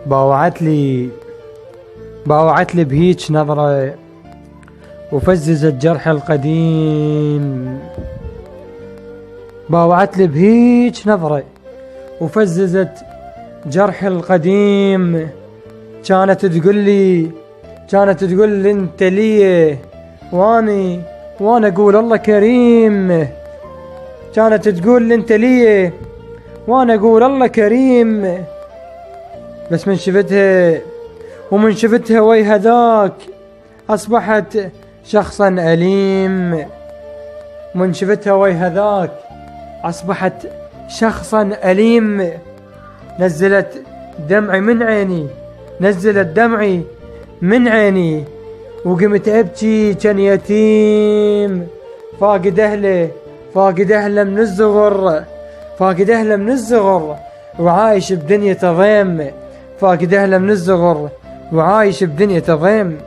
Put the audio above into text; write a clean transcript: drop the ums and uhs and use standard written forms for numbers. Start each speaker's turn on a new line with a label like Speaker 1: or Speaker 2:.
Speaker 1: باوعت لي بهيج نظرة وفززت جرح القديم. باوعت لي بهيج نظرة وفززت جرح القديم. كانت تقول لي انت لي وانا اقول الله كريم. كانت تقول لي انت لي وانا اقول الله كريم. بس من شفتها وي هذاك اصبحت شخصا أليم. من شفتها وي هذاك اصبحت شخصا أليم. نزلت دمعي من عيني وقمت ابكي كان يتيم فاقد اهله من الصغر وعايش بدنيا تضيم. فاقد اهله من الصغر وعايش بدنيا تضيم.